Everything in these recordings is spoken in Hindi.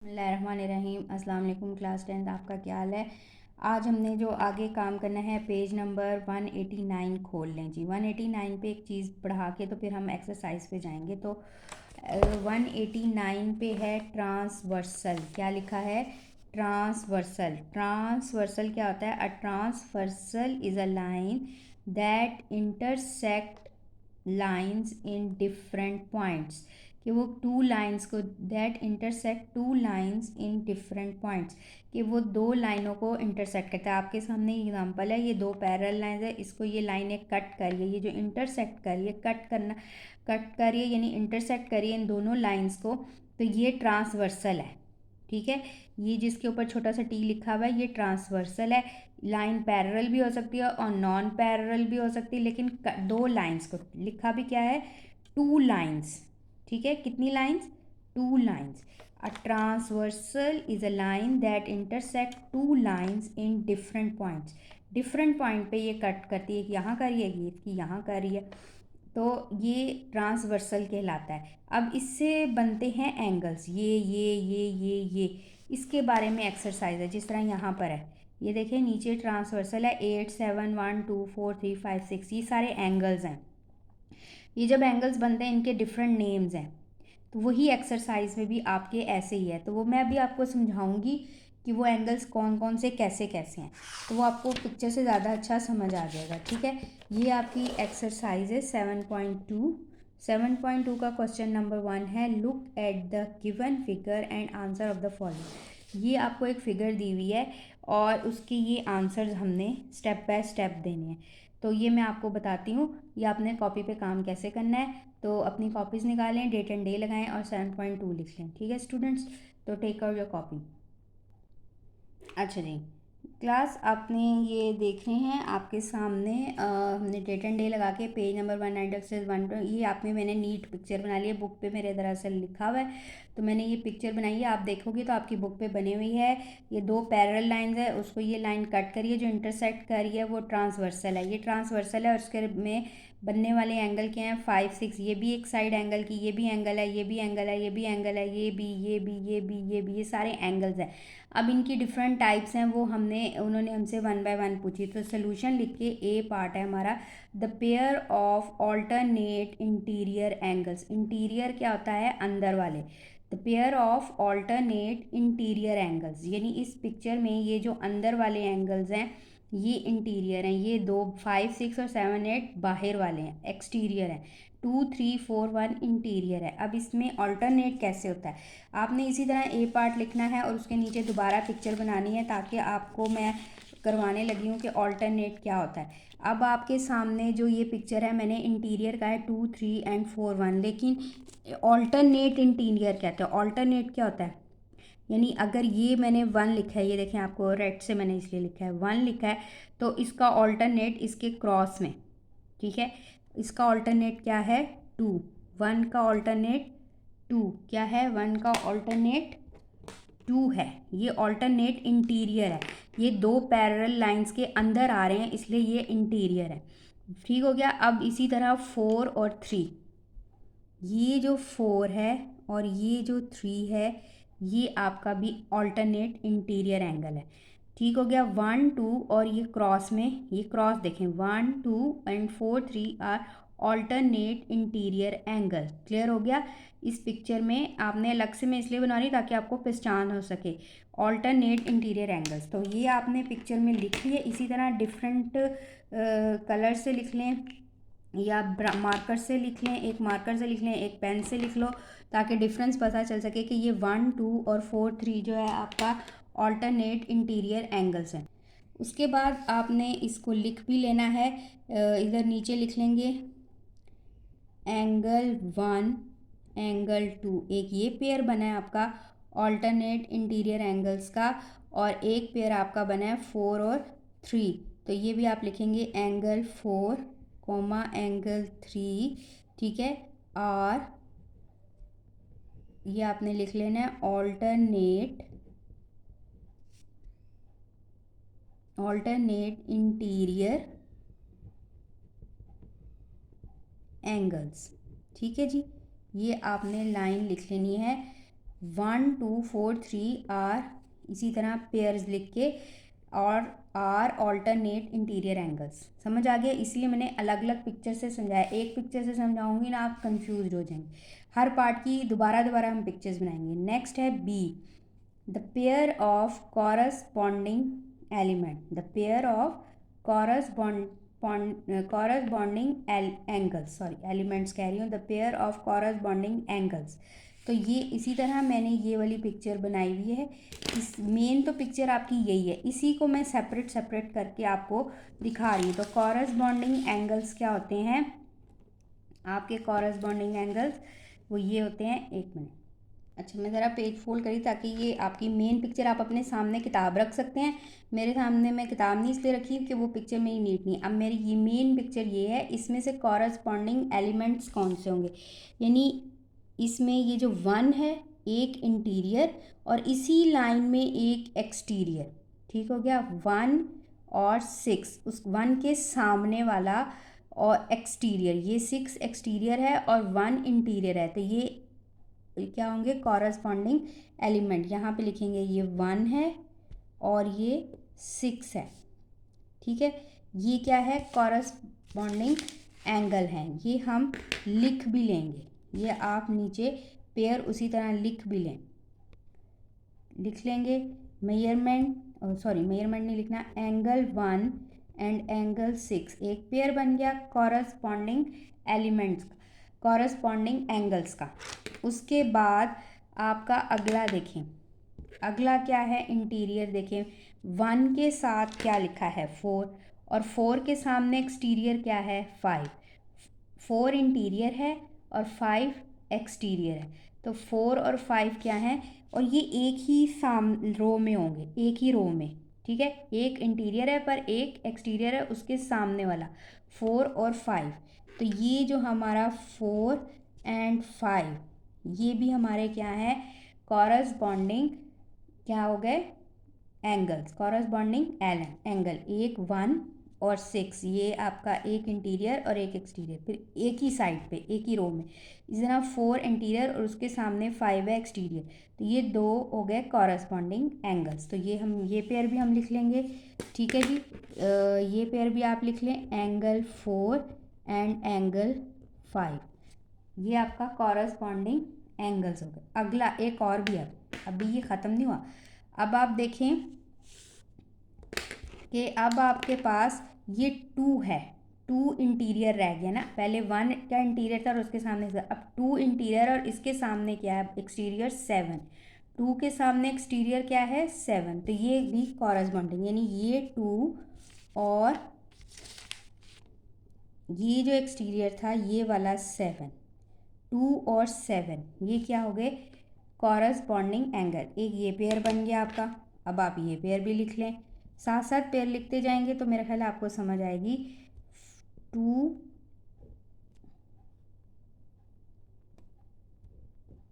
बिस्मिल्लाहिर्रहमानिर्रहीम। अस्सलाम वालेकुम क्लास 10th, आपका क्या हाल है। आज हमने जो आगे काम करना है पेज नंबर 189 खोल लें जी। 189 पे एक चीज़ पढ़ा के तो फिर हम एक्सरसाइज पे जाएंगे। तो 189 पे है ट्रांसवर्सल। क्या लिखा है? ट्रांसवर्सल। ट्रांसवर्सल क्या होता है? A transversal is a line that intersect lines in different points. कि वो टू लाइन्स को that intersect two lines in different points, कि वो दो लाइनों को इंटरसेक्ट करता है। आपके सामने एग्जांपल है, ये दो पैरेलल लाइन्स है, इसको ये लाइन एक कट करिए, ये जो इंटरसेक्ट करिए, कट करिए यानी इंटरसेक्ट करिए इन दोनों लाइन्स को, तो ये ट्रांसवर्सल है। ठीक है, ये जिसके ऊपर छोटा सा टी लिखा हुआ है ये ट्रांसवर्सल है। लाइन पैरेलल भी हो सकती है और नॉन पैरेलल भी हो सकती है, लेकिन दो लाइन्स को लिखा भी क्या है? Two lines. ठीक है, कितनी lines? Two lines. A transversal is a line that intersect two lines in different points. Different point पे ये कट करती है, एक यहाँ कर रही है, एक यहाँ कर रही है, तो ये ट्रांसवर्सल कहलाता है। अब इससे बनते हैं एंगल्स, ये। इसके बारे में एक्सरसाइज है, जिस तरह यहाँ पर है, ये देखिए नीचे ट्रांसवर्सल है 8 7 1 2 4 3 5 6, ये सारे एंगल्स हैं। ये जब एंगल्स बनते हैं इनके डिफरेंट नेम्स हैं, तो वही एक्सरसाइज में भी आपके ऐसे ही है। तो वो मैं अभी आपको समझाऊंगी कि वो एंगल्स कौन कौन से कैसे कैसे हैं, तो वो आपको पिक्चर से ज़्यादा अच्छा समझ आ जाएगा। ठीक है, ये आपकी एक्सरसाइज है 7.2। 7.2 का क्वेश्चन नंबर 1 है, look at the given figure and answer of the following. ये आपको एक फिगर दी हुई है और उसके ये आंसर्स हमने स्टेप बाय स्टेप देने हैं। तो ये मैं आपको बताती हूँ, ये आपने कॉपी पे काम कैसे करना है। तो अपनी कॉपीज़ निकालें, डेट एंड डे लगाएं और 7.2 लिख लें। ठीक है स्टूडेंट्स, तो टेक आउट योर कॉपी। अच्छा जी क्लास, आपने ये देखने हैं आपके सामने, हमने डेट एंड डे लगा के पेज नंबर 196 ये आप में मैंने नीट पिक्चर बना ली है। बुक पे मेरे दरअसल लिखा हुआ है, तो मैंने ये पिक्चर बनाई है, आप देखोगे तो आपकी बुक पे बनी हुई है। ये दो पैरेलल लाइंस है, उसको ये लाइन कट करिए, जो इंटरसेक्ट कर रही है वो ट्रांसवर्सल है, ये ट्रांसवर्सल है। और उसके में बनने वाले एंगल क्या हैं? 5 6। ये भी एक साइड एंगल की, ये भी एंगल है, ये भी एंगल है, ये भी एंगल है, ये सारे एंगल्स हैं। अब इनकी डिफरेंट टाइप्स हैं, वो उन्होंने हमसे 1 बाय 1 पूछी। तो सोल्यूशन लिख के ए पार्ट है हमारा, the pair of alternate interior angles. Interior क्या होता है? अंदर वाले। The pair of alternate interior angles, यानी इस पिक्चर में ये जो अंदर वाले एंगल्स हैं ये इंटीरियर हैं, ये दो 5 6 और 7 8 बाहर वाले हैं, एक्सटीरियर हैं। 2 3 4 1 इंटीरियर है। अब इसमें ऑल्टरनेट कैसे होता है? आपने इसी तरह ए पार्ट लिखना है और उसके नीचे दोबारा पिक्चर बनानी है, ताकि आपको मैं करवाने लगी हूँ कि ऑल्टरनेट क्या होता है। अब आपके सामने जो ये पिक्चर है, मैंने इंटीरियर का है 2 3 एंड 4 1, लेकिन ऑल्टरनेट इंटीरियर कहते हैं। ऑल्टरनेट क्या होता है? यानी अगर ये मैंने 1 लिखा है, ये देखें आपको रेड से मैंने इसलिए लिखा है 1 लिखा है, तो इसका ऑल्टरनेट इसके क्रॉस में, ठीक है, इसका ऑल्टरनेट क्या है? 2। 1 का ऑल्टरनेट 2 क्या है? 1 का ऑल्टरनेट 2 है। ये ऑल्टरनेट इंटीरियर है, ये दो पैरेलल लाइंस के अंदर आ रहे हैं, इसलिए ये इंटीरियर है। ठीक हो गया। अब इसी तरह 4 और 3, ये जो 4 है और ये जो 3 है, ये आपका भी ऑल्टरनेट इंटीरियर एंगल है। ठीक हो गया। 1 2 और ये क्रॉस में, ये क्रॉस देखें, 1 2 and 4 3 are alternate interior angle. Clear हो गया। इस पिक्चर में आपने अलग से, मैं इसलिए बना रही ताकि आपको पहचान हो सके, ऑल्टरनेट इंटीरियर एंगल्स। तो ये आपने पिक्चर में लिख लिया। इसी तरह डिफरेंट कलर से लिख लें या मार्कर से लिख लें, एक मार्कर से लिख लें, एक पेन से लिख लो, ताकि डिफरेंस पता चल सके कि ये 1 2 और 4 3 जो है आपका ऑल्टरनेट इंटीरियर एंगल्स हैं। उसके बाद आपने इसको लिख भी लेना है, इधर नीचे लिख लेंगे एंगल 1 एंगल 2। एक ये पेयर बना है आपका ऑल्टरनेट इंटीरियर एंगल्स का, और एक पेयर आपका बना है 4 और 3। तो ये भी आप लिखेंगे एंगल 4 कोमा एंगल 3। ठीक है, और ये आपने लिख लेना है ऑल्टरनेट इंटीरियर एंगल्स। ठीक है जी, ये आपने लाइन लिख लेनी है 1 2 4 3 आर, इसी तरह पेयर्स लिख के, और आर ऑल्टरनेट इंटीरियर एंगल्स। समझ आ गया? इसलिए मैंने अलग अलग पिक्चर से समझाया, एक पिक्चर से समझाऊंगी ना आप कंफ्यूज हो जाएंगे। हर पार्ट की दोबारा दोबारा हम पिक्चर्स बनाएंगे। नेक्स्ट है B, the pair of corresponding element, the pair of corresponding angles, sorry elements कह रही हूँ, the pair of corresponding angles. तो ये इसी तरह मैंने ये वाली पिक्चर बनाई हुई है। इस मेन तो पिक्चर आपकी यही है, इसी को मैं सेपरेट सेपरेट करके आपको दिखा रही हूँ। तो कॉरस्पॉन्डिंग एंगल्स क्या होते हैं आपके? कॉरस्पॉन्डिंग एंगल्स वो ये होते हैं, एक मिनट, अच्छा मैं ज़रा पेज फोल्ड करी ताकि ये आपकी मेन पिक्चर आप अपने सामने किताब रख सकते हैं। मेरे सामने मैं किताब नहीं इसलिए रखी कि वो पिक्चर मेरी नीट नहीं। अब मेरी ये मेन पिक्चर ये है, इसमें से कॉरस्पॉन्डिंग एलिमेंट्स कौन से होंगे, यानी इसमें ये जो 1 है एक इंटीरियर और इसी लाइन में एक एक्सटीरियर, ठीक हो गया। 1 और 6, उस 1 के सामने वाला और एक्सटीरियर, ये 6 एक्सटीरियर है और 1 इंटीरियर है, तो ये क्या होंगे? Corresponding element. यहाँ पे लिखेंगे ये 1 है और ये 6 है, ठीक है। ये क्या है? कॉरस्पॉन्डिंग एंगल हैं, ये हम लिख भी लेंगे, ये आप नीचे पेयर उसी तरह लिख भी लिख लेंगे। मेजरमेंट, सॉरी मेजरमेंट नहीं लिखना, एंगल 1 एंड एंगल 6 एक पेयर बन गया कॉरस्पॉन्डिंग एलिमेंट्स, कॉरस्पॉन्डिंग एंगल्स का। उसके बाद आपका अगला देखें, अगला क्या है? इंटीरियर। देखें 1 के साथ क्या लिखा है? 4, और 4 के सामने एक्सटीरियर क्या है? 5। 4 इंटीरियर है और 5 एक्सटीरियर है, तो 4 और 5 क्या है? और ये एक ही रो में होंगे, एक ही रो में, ठीक है। एक इंटीरियर है पर एक एक्सटीरियर है, उसके सामने वाला 4 और 5। तो ये जो हमारा 4 एंड 5 ये भी हमारे क्या है? कॉरस्पॉन्डिंग क्या हो गए? Angles, corresponding angle. एक 1 और 6 ये आपका एक इंटीरियर और एक एक्सटीरियर, फिर एक ही साइड पे एक ही रो में। इस तरह 4 इंटीरियर और उसके सामने 5 है एक्सटीरियर, तो ये 2 हो गए कॉरस्पॉन्डिंग एंगल्स। तो ये पेयर भी हम लिख लेंगे, ठीक है जी। ये पेयर भी आप लिख लें, एंगल 4 एंड एंगल 5, ये आपका कॉरस्पॉन्डिंग एंगल्स हो गए। अगला एक और भी है, अभी ये ख़त्म नहीं हुआ। अब आप देखें कि अब आपके पास ये 2 है, 2 इंटीरियर रह गया ना, पहले 1 का इंटीरियर था और उसके सामने से, अब 2 इंटीरियर और इसके सामने क्या है? एक्सटीरियर 7, 2 के सामने एक्सटीरियर क्या है? 7, तो ये भी कॉरस्पॉन्डिंग, यानी ये 2 और ये जो एक्सटीरियर था ये वाला 7, 2 और 7 ये क्या हो गए? Corresponding angle. एक ये पेयर बन गया आपका। अब आप ये पेयर भी लिख लें, साथ साथ पेयर लिखते जाएंगे तो मेरा ख्याल आपको समझ आएगी। 2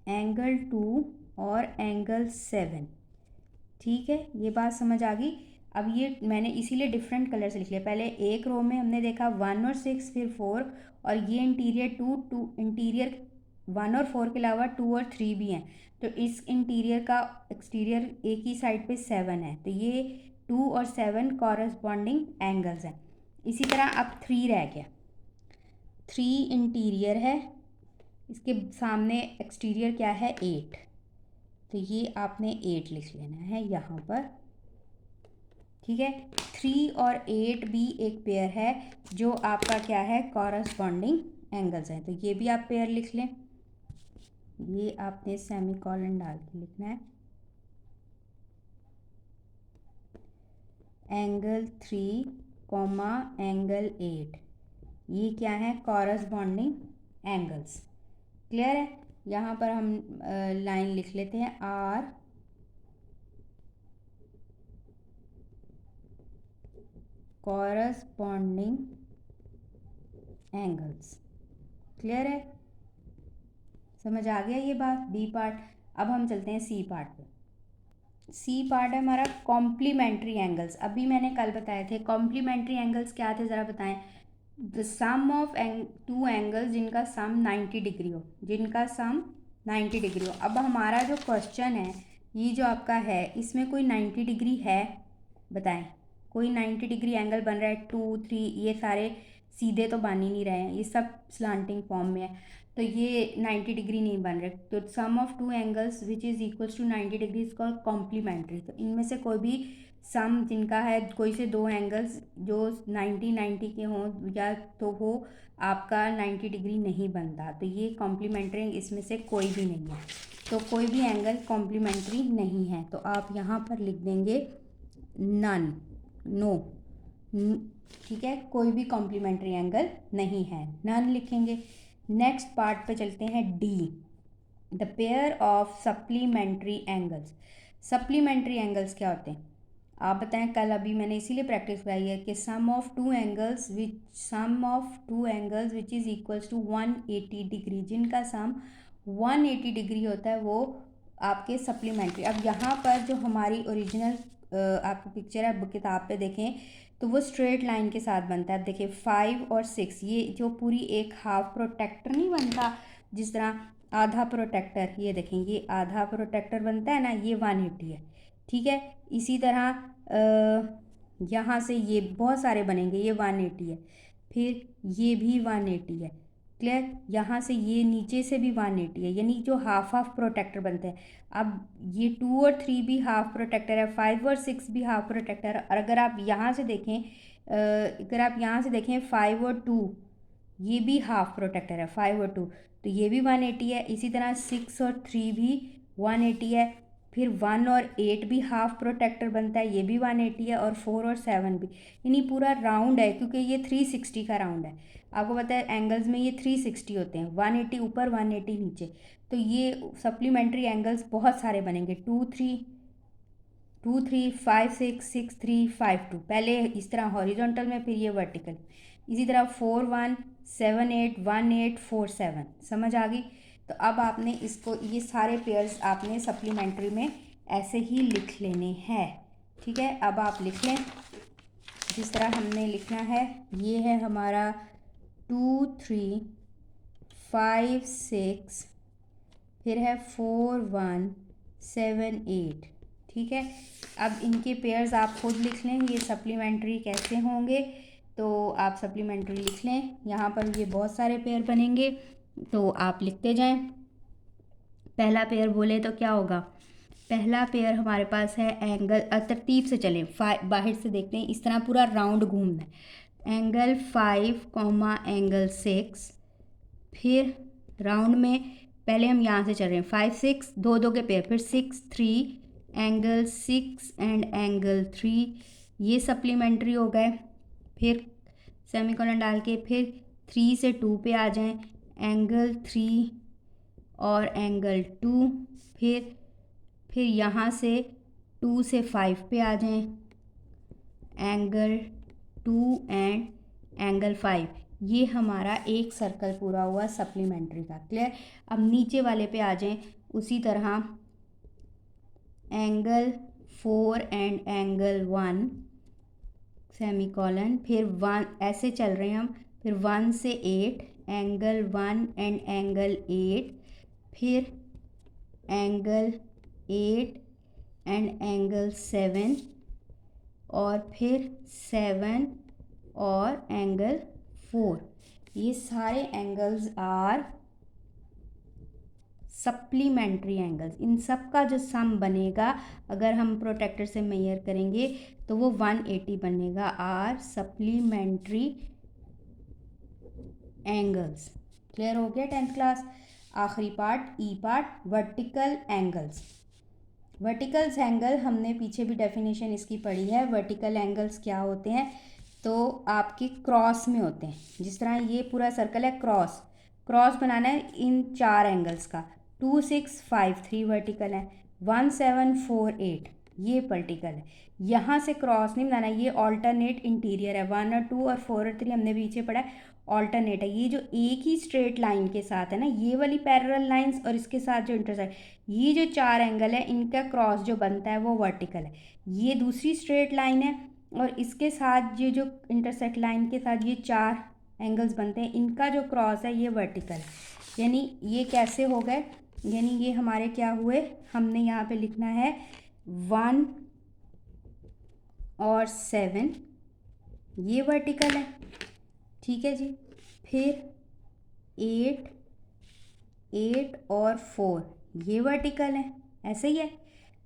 एंगल 2 और एंगल 7, ठीक है, ये बात समझ आ गई। अब ये मैंने इसीलिए डिफरेंट कलर से लिख लिया। पहले एक रो में हमने देखा 1 और 6, फिर 4, और ये इंटीरियर 2 इंटीरियर 1 और 4 के अलावा 2 और 3 भी हैं, तो इस इंटीरियर का एक्सटीरियर एक ही साइड पे 7 है, तो ये 2 और 7 कॉरस्पॉन्डिंग एंगल्स हैं। इसी तरह अब 3 रह गया, 3 इंटीरियर है, इसके सामने एक्सटीरियर क्या है? 8, तो ये आपने 8 लिख लेना है यहाँ पर, ठीक है। 3 और 8 भी एक पेयर है जो आपका क्या है? कॉरस्पॉन्डिंग एंगल्स हैं, तो ये भी आप पेयर लिख लें। ये आपने सेमीकोलन डाल के लिखना है, एंगल 3 कॉमा एंगल 8, ये क्या है? Corresponding angles. क्लियर है? यहाँ पर हम लाइन लिख लेते हैं, आर कॉरस्पॉन्डिंग एंगल्स। क्लियर है? समझ आ गया ये बात? B part. अब हम चलते हैं सी पार्ट पे। सी पार्ट है हमारा कॉम्प्लीमेंट्री एंगल्स। अभी मैंने कल बताए थे कॉम्प्लीमेंट्री एंगल्स क्या थे, ज़रा बताएं। द सम ऑफ 2 एंगल्स जिनका सम 90 डिग्री हो, जिनका सम 90 डिग्री हो। अब हमारा जो क्वेश्चन है, ये जो आपका है, इसमें कोई 90 डिग्री है? बताएं, कोई 90 डिग्री एंगल बन रहा है? 2, 3, ये सारे सीधे तो बन ही नहीं रहे हैं, ये सब स्लांटिंग फॉर्म में है, तो ये 90 डिग्री नहीं बन रहे। तो sum of two angles which is equals to 90 degree is called complementary. तो इनमें से कोई भी सम जिनका है, कोई से दो एंगल्स जो 90 के हों, या तो वो आपका 90 डिग्री नहीं बनता, तो ये कॉम्प्लीमेंट्री इसमें से कोई भी नहीं है। तो कोई भी एंगल कॉम्प्लीमेंट्री नहीं है, तो आप यहाँ पर लिख देंगे नन, नो, ठीक है, कोई भी कॉम्प्लीमेंट्री एंगल नहीं है, नन लिखेंगे। नेक्स्ट पार्ट पे चलते हैं, D, the pair of supplementary angles. Supplementary angles क्या होते हैं आप बताएं। कल अभी मैंने इसीलिए प्रैक्टिस कराई है कि sum of two angles which is equals to 180 degree, जिनका सम 180 डिग्री होता है वो आपके सप्लीमेंट्री। अब यहाँ पर जो हमारी ओरिजिनल आपकी पिक्चर है, किताब पे देखें तो वो स्ट्रेट लाइन के साथ बनता है। अब देखिए 5 और 6, ये जो पूरी एक हाफ प्रोटेक्टर नहीं बनता, जिस तरह आधा प्रोटेक्टर, ये देखें ये आधा प्रोटेक्टर बनता है ना, ये 180 है, ठीक है। इसी तरह यहाँ से ये बहुत सारे बनेंगे, ये 180 है, फिर ये भी 180 है, क्लियर। यहाँ से ये नीचे से भी 180 है, यानी जो हाफ हाफ प्रोटेक्टर बनते हैं। अब ये 2 और 3 भी हाफ प्रोटेक्टर है, 5 और 6 भी हाफ प्रोटेक्टर है। और अगर आप यहाँ से देखें, 5 और 2 ये भी हाफ प्रोटेक्टर है, 5 और 2, तो ये भी 180 है। इसी तरह 6 और 3 भी 180 है। फिर 1 और 8 भी हाफ प्रोटेक्टर बनता है, ये भी 180 है। और 4 और 7 भी, यानी पूरा राउंड है, क्योंकि ये 360 का राउंड है। आपको पता है एंगल्स में ये 360 होते हैं, 180 ऊपर 180 नीचे। तो ये सप्लीमेंट्री एंगल्स बहुत सारे बनेंगे, 2 3 5 6 6 3 5 2, पहले इस तरह हॉरिजॉन्टल में, फिर ये वर्टिकल। इसी तरह 4 1 7 8 1 8 4 7, समझ आ गई। तो अब आपने इसको, ये सारे पेयर्स आपने सप्लीमेंट्री में ऐसे ही लिख लेने हैं, ठीक है। अब आप लिख लें जिस तरह हमने लिखना है। ये है हमारा 2 3 5 6, फिर है 4 1 7 8, ठीक है। अब इनके पेयर्स आप खुद लिख लें, ये सप्लीमेंट्री कैसे होंगे, तो आप सप्लीमेंट्री लिख लें। यहाँ पर ये बहुत सारे पेयर बनेंगे, तो आप लिखते जाएं। पहला पेयर बोले तो क्या होगा, पहला पेयर हमारे पास है एंगल, तरतीब से चलें, बाहर से देखते हैं, इस तरह पूरा राउंड घूमना है। एंगल 5, एंगल 6, फिर राउंड में पहले हम यहाँ से चल रहे हैं, 5 6 दो दो के पेयर, फिर 6 3, एंगल 6 एंड एंगल 3, ये सप्लीमेंट्री हो गए। फिर सेमीकोलन डाल के फिर 3 से 2 पे आ जाएं, एंगल 3 और एंगल 2, फिर यहाँ से 2 से 5 पे आ जाएं, एंगल 2 एंड एंगल 5। ये हमारा एक सर्कल पूरा हुआ सप्लीमेंट्री का, क्लियर। अब नीचे वाले पे आ जाएं, उसी तरह एंगल 4 एंड एंगल 1, सेमीकोलन, फिर 1, ऐसे चल रहे हैं हम, फिर 1 से 8, एंगल 1 एंड एंगल 8, फिर एंगल 8 एंड एंगल 7, और फिर 7 और एंगल 4। ये सारे एंगल्स आर सप्लीमेंट्री एंगल्स। इन सब का जो सम बनेगा, अगर हम प्रोटेक्टर से मेजर करेंगे तो वो 180 बनेगा, आर सप्लीमेंट्री एंगल्स। क्लियर हो गया 10th क्लास। आखिरी part, E part, vertical angles. Verticals angle हमने पीछे भी डेफिनेशन इसकी पढ़ी है। वर्टिकल एंगल्स क्या होते हैं, तो आपके क्रॉस में होते हैं। जिस तरह ये पूरा सर्कल है, क्रॉस बनाना है इन 4 एंगल्स का। 2 6 5 3 वर्टिकल है, 1 7 4 8 ये वर्टिकल है। यहाँ से क्रॉस नहीं बनाना, ये ऑल्टरनेट इंटीरियर है। 1 और 2 और 4 और 3 हमने पीछे पढ़ा है, ऑल्टरनेट है। ये जो एक ही स्ट्रेट लाइन के साथ है ना, ये वाली पैरेलल लाइंस और इसके साथ जो इंटरसेक्ट, ये जो 4 एंगल है, इनका क्रॉस जो बनता है वो वर्टिकल है। ये दूसरी स्ट्रेट लाइन है, और इसके साथ ये जो इंटरसेक्ट लाइन के साथ ये 4 एंगल्स बनते हैं, इनका जो क्रॉस है ये वर्टिकल है। यानी ये कैसे हो गए, यानी ये हमारे क्या हुए, हमने यहाँ पे लिखना है 1 और 7, ये वर्टिकल है, ठीक है जी। फिर 8 और 4 ये वर्टिकल है, ऐसे ही है।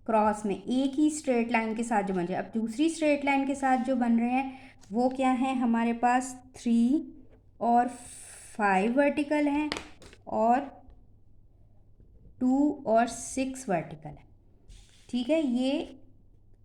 क्रॉस में एक ही स्ट्रेट लाइन के साथ जो बन रहे हैं, अब दूसरी स्ट्रेट लाइन के साथ जो बन रहे हैं वो क्या है, हमारे पास 3 और 5 वर्टिकल हैं और 2 और 6 वर्टिकल है, ठीक है। ये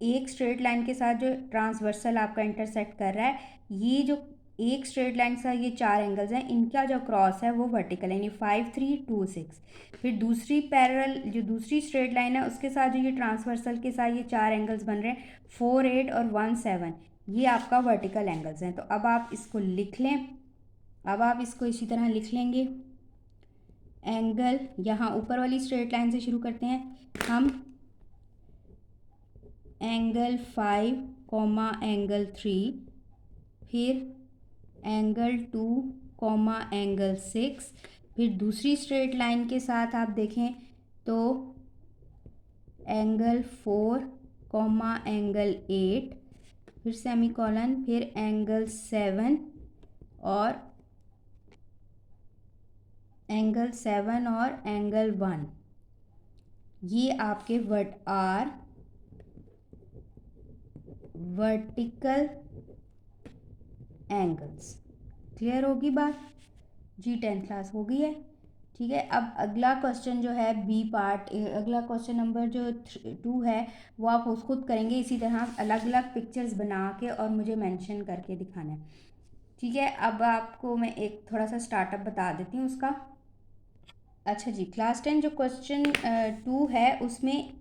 एक स्ट्रेट लाइन के साथ जो ट्रांसवर्सल आपका इंटरसेक्ट कर रहा है, ये जो एक स्ट्रेट लाइन के साथ ये 4 एंगल्स हैं, इनका जो क्रॉस है वो वर्टिकल है, यानी 5 3 2 6। फिर दूसरी पैरेलल जो दूसरी स्ट्रेट लाइन है उसके साथ जो ये ट्रांसवर्सल के साथ ये 4 एंगल्स बन रहे हैं, 4 8 और 1 7, ये आपका वर्टिकल एंगल्स हैं। तो अब आप इसको लिख लें, अब आप इसको इसी तरह लिख लेंगे। एंगल यहाँ ऊपर वाली स्ट्रेट लाइन से शुरू करते हैं हम, एंगल 5 कॉमा एंगल 3, फिर एंगल 2 कॉमा एंगल 6, फिर दूसरी स्ट्रेट लाइन के साथ आप देखें तो एंगल 4 कॉमा एंगल 8, फिर सेमीकोलन, फिर एंगल 7 और एंगल 7 और एंगल 1, ये आपके वर्टिकल एंगल्स। क्लियर होगी बात जी, 10th क्लास हो गई है, ठीक है। अब अगला क्वेश्चन जो है बी पार्ट, अगला क्वेश्चन नंबर जो 2 है वो आप उस खुद करेंगे इसी तरह अलग अलग पिक्चर्स बना के और मुझे मेंशन करके दिखाना है, ठीक है। अब आपको मैं एक थोड़ा सा स्टार्टअप बता देती हूँ उसका। अच्छा जी, क्लास 10 जो क्वेश्चन 2 है उसमें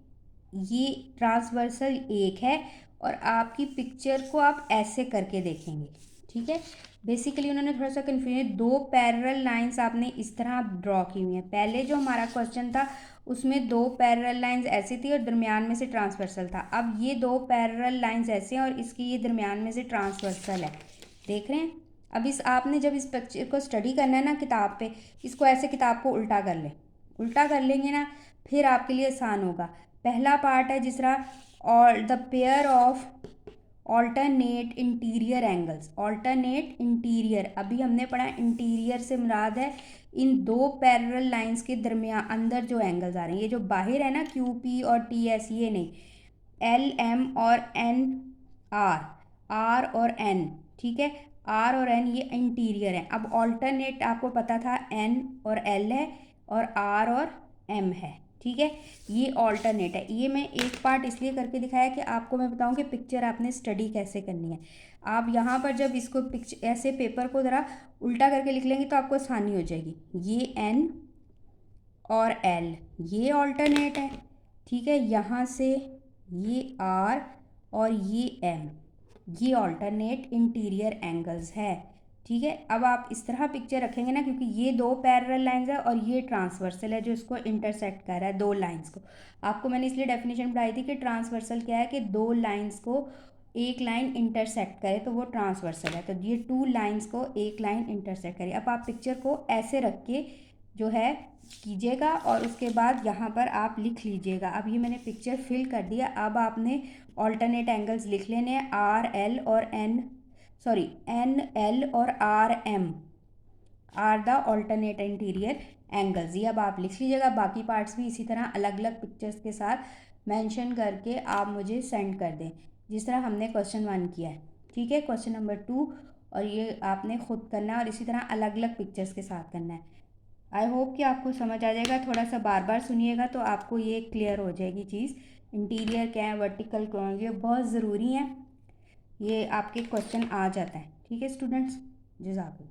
ये ट्रांसवर्सल एक है और आपकी पिक्चर को आप ऐसे करके देखेंगे, ठीक है। बेसिकली उन्होंने थोड़ा सा कन्फ्यूजन, 2 पैरेलल लाइंस आपने इस तरह ड्रॉ की हुई हैं। पहले जो हमारा क्वेश्चन था उसमें 2 पैरेलल लाइंस ऐसी थी और दरमियान में से ट्रांसवर्सल था। अब ये 2 पैरेलल लाइंस ऐसे हैं और इसकी ये दरमियान में से ट्रांसवर्सल है, देख रहे हैं। अब इस आपने जब इस पिक्चर को स्टडी करना है ना किताब पे, इसको ऐसे किताब को उल्टा कर लें, उल्टा कर लेंगे ना फिर आपके लिए आसान होगा। पहला पार्ट है जिस तरह और the pair of alternate interior angles, alternate interior, अभी हमने पढ़ा इंटीरियर से मुराद है इन 2 पैरेलल लाइंस के दरमियान अंदर जो एंगल्स आ रहे हैं, ये जो बाहर है ना क्यू पी और टी एस, ये नहीं, एल एम और एन आर और एन, ठीक है, आर और एन ये इंटीरियर है। अब ऑल्टरनेट आपको पता था एन और एल है और आर और एम है, ठीक है, ये ऑल्टरनेट है। ये मैं एक पार्ट इसलिए करके दिखाया कि आपको मैं बताऊं कि पिक्चर आपने स्टडी कैसे करनी है। आप यहाँ पर जब इसको पिक्चर ऐसे पेपर को ज़रा उल्टा करके लिख लेंगे तो आपको आसानी हो जाएगी। ये एन और एल ये ऑल्टरनेट है, ठीक है, यहाँ से ये आर और ये एम ये ऑल्टरनेट इंटीरियर एंगल्स है, ठीक है। अब आप इस तरह पिक्चर रखेंगे ना, क्योंकि ये 2 पैरेलल लाइंस है और ये ट्रांसवर्सल है जो इसको इंटरसेक्ट कर रहा है 2 लाइंस को। आपको मैंने इसलिए डेफिनेशन बताई थी कि ट्रांसवर्सल क्या है कि 2 लाइंस को एक लाइन इंटरसेक्ट करे तो वो ट्रांसवर्सल है। तो ये 2 लाइंस को एक लाइन इंटरसेक्ट करे। अब आप पिक्चर को ऐसे रख के जो है कीजिएगा और उसके बाद यहाँ पर आप लिख लीजिएगा। अब ये मैंने पिक्चर फिल कर दिया। अब आपने ऑल्टरनेट एंगल्स लिख लेने हैं, आर एल और एन एल और R M are the alternate interior angles, ये अब आप लिख लीजिएगा। बाकी पार्ट्स भी इसी तरह अलग अलग पिक्चर्स के साथ मेंशन करके आप मुझे सेंड कर दें जिस तरह हमने क्वेश्चन 1 किया है, ठीक है। क्वेश्चन नंबर 2 और ये आपने खुद करना है और इसी तरह अलग अलग पिक्चर्स के साथ करना है। आई होप कि आपको समझ आ जाएगा, थोड़ा सा बार बार सुनिएगा तो आपको ये क्लियर हो जाएगी चीज़। इंटीरियर क्या है, वर्टिकल क्या है, ये बहुत ज़रूरी है, ये आपके क्वेश्चन आ जाता है, ठीक है स्टूडेंट्स। जज़ाकल्लाह।